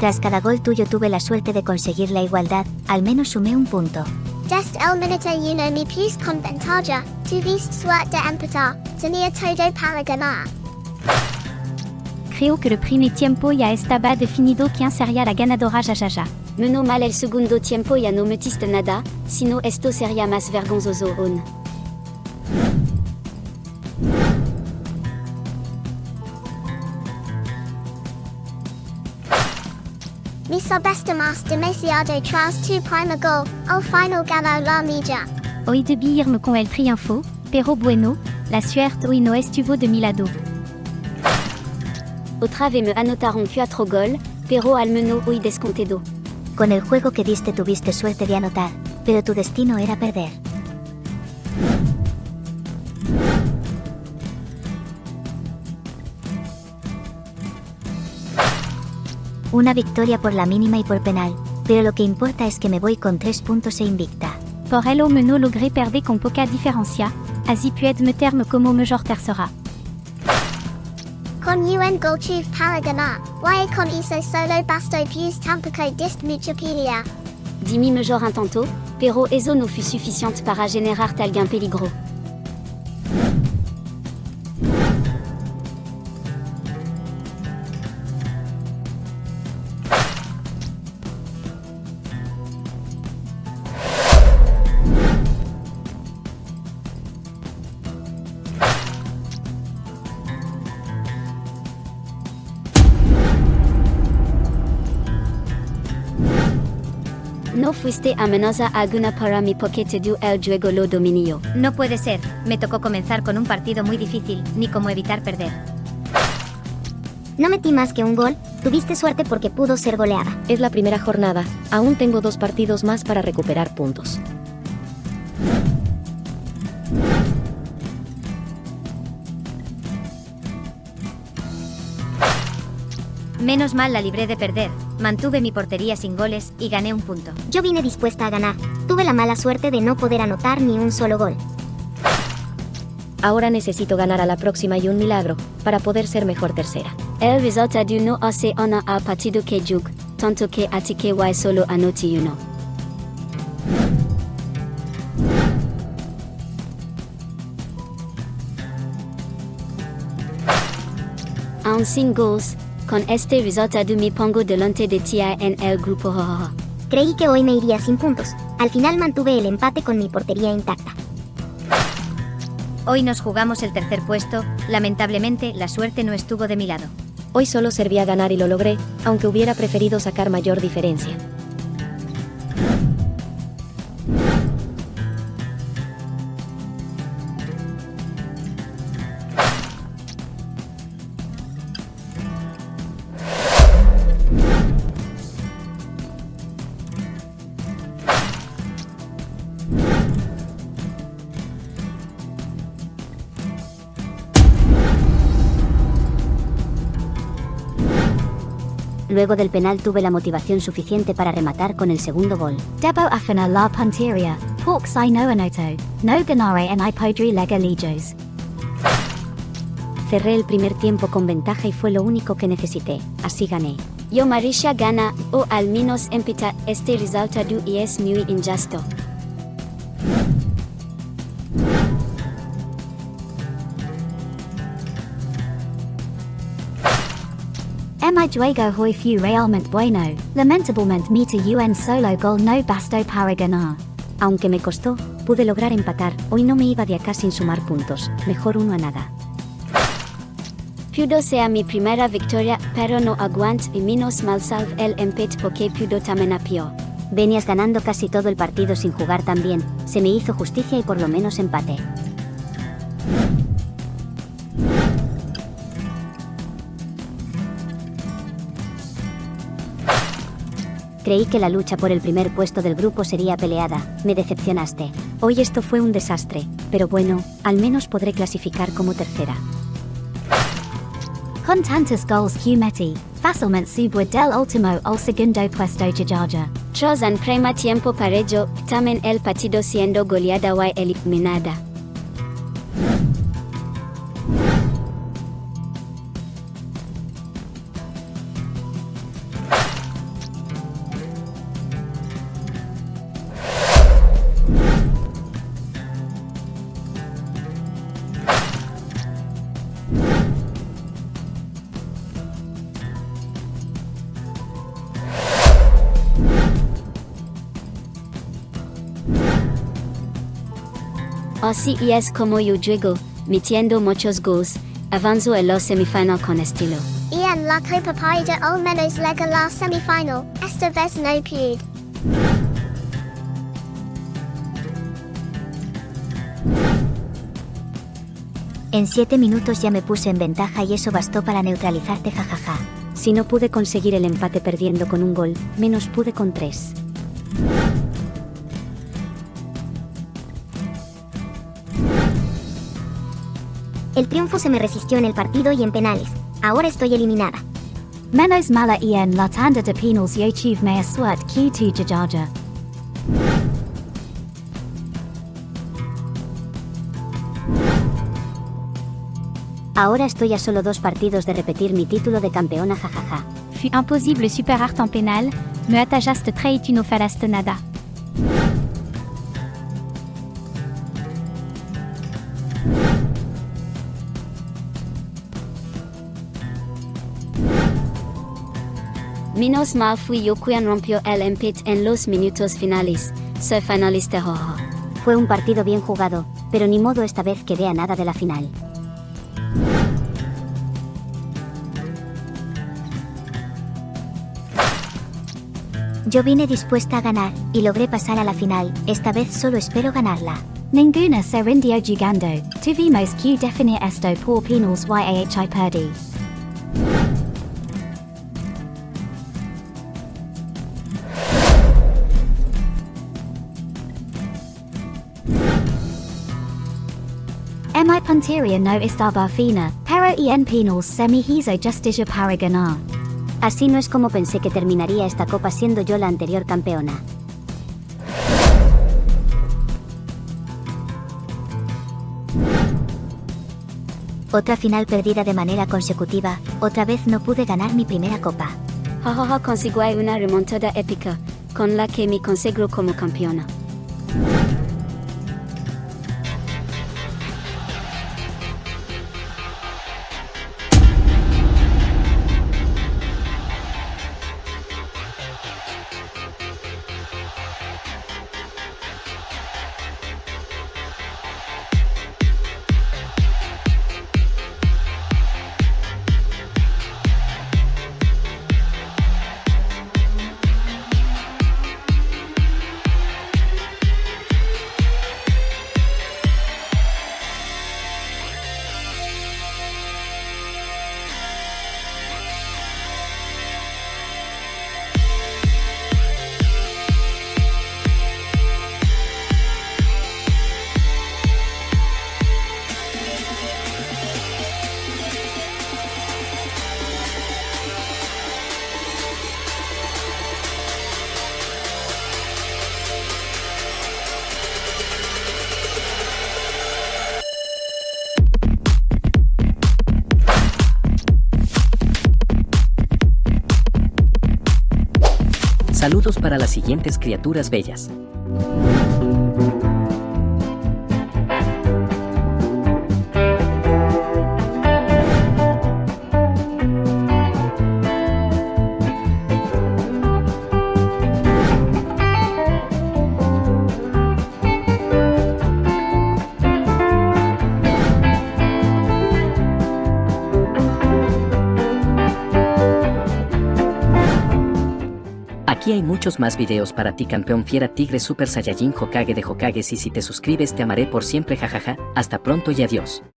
Tras cada gol tuyo tuve la suerte de conseguir la igualdad, al menos sumé un punto. Dest el minuto uno me plus con ventaja, tuviste suerte de empatar, tenía todo para ganar. Creo que el primer tiempo ya estaba definido quién sería la ganadora Jajaja. Menos mal el segundo tiempo ya no metiste nada, sino esto sería más vergonzoso aún. Me subestimas demasiado tras tu primer gol, al final ganó la milla. Hoy debí irme con el triunfo, pero bueno, la suerte hoy no estuvo de mi lado. Otra vez me anotaron 4 goles, pero al menos hoy descontado. Con el juego que diste tuviste suerte de anotar, pero tu destino era perder. Una victoria por la mínima y por penal, pero lo que importa es que me voy con 3 puntos e invicta. Por el menos logré perder con poca diferencia, así puedo meterme como mejor tercera. Con un gol tuve para ganar, y con eso solo bastó pues tampoco dist mucha pelea. Di mi mejor intento, pero eso no fue suficiente para generarte algún peligro. No fuiste amenaza alguna para mí porque te dio el juego lo dominio. No puede ser, me tocó comenzar con un partido muy difícil, ni cómo evitar perder. No metí más que un gol, tuviste suerte porque pudo ser goleada. Es la primera jornada, aún tengo 2 partidos más para recuperar puntos. Menos mal la libré de perder, mantuve mi portería sin goles y gané un punto. Yo vine dispuesta a ganar, tuve la mala suerte de no poder anotar ni un solo gol. Ahora necesito ganar a la próxima y un milagro, para poder ser mejor tercera. El resultado no hace honor al partido que jug, tanto que a ti que y solo anoti uno. Aún sin goals, con este resultado me pongo delante de ti en el grupo. Creí que hoy me iría sin puntos, al final mantuve el empate con mi portería intacta. Hoy nos jugamos el tercer puesto, lamentablemente la suerte no estuvo de mi lado. Hoy solo servía ganar y lo logré, aunque hubiera preferido sacar mayor diferencia. Luego del penal tuve la motivación suficiente para rematar con el segundo gol. Debo afina la punteria, porque si no anoto, no ganaré en I podré lega lijos. Cerré el primer tiempo con ventaja y fue lo único que necesité, así gané. Yo Marisha gana, o al menos empata, este resultado y es muy injusto. Mi juego hoy fue realmente bueno, lamentablemente mi un solo gol no bastó para ganar. Aunque me costó, pude lograr empatar, hoy no me iba de acá sin sumar puntos, mejor 1 a nada. Pudo ser mi primera victoria, pero no aguanto y menos mal salve el empate porque pudo también a peor. Venías ganando casi todo el partido sin jugar tan bien, se me hizo justicia y por lo menos empaté. Creí que la lucha por el primer puesto del grupo sería peleada, me decepcionaste. Hoy esto fue un desastre, pero bueno, al menos podré clasificar como tercera. Con tantos gols que metí, fácilmente subo del último al segundo puesto Jajaja. Tras un primer tiempo parejo, también el partido siendo goleada y eliminada. Así es como yo juego, metiendo muchos goals, avanzo a los semifinal con estilo. Y en la Copa Paida al menos llega la semifinal, esta vez no pude. En 7 minutos ya me puse en ventaja y eso bastó para neutralizarte, jajaja. Si no pude conseguir el empate perdiendo con un gol, menos pude con 3. El triunfo se me resistió en el partido y en penales. Ahora estoy eliminada. Menos mala en la tanda de penals YouTube mea swat Q2 jajaja. Ahora estoy a solo 2 partidos de repetir mi título de campeona, jajaja. Fut impossible super art en pénal, me attajaste très et tu no falaste nada. Menos mal fui yo quien rompió el empate en los minutos finales, soy finalista jojo. Fue un partido bien jugado, pero ni modo, esta vez quedé a nada de la final. Yo vine dispuesta a ganar, y logré pasar a la final, esta vez solo espero ganarla. Ninguna se rindió jugando, tuvimos que definir esto por penals y perdí. Mi puntería no estaba fina, pero en penals se me hizo justicia para ganar. Así no es como pensé que terminaría esta copa siendo yo la anterior campeona. Otra final perdida de manera consecutiva, otra vez no pude ganar mi primera copa. Jajaja, consigo una remontada épica, con la que me consagro como campeona. Saludos para las siguientes criaturas bellas. Aquí hay muchos más videos para ti, campeón fiera tigre super saiyajin Hokage de Hokages, y si te suscribes te amaré por siempre, jajaja. Hasta pronto y adiós.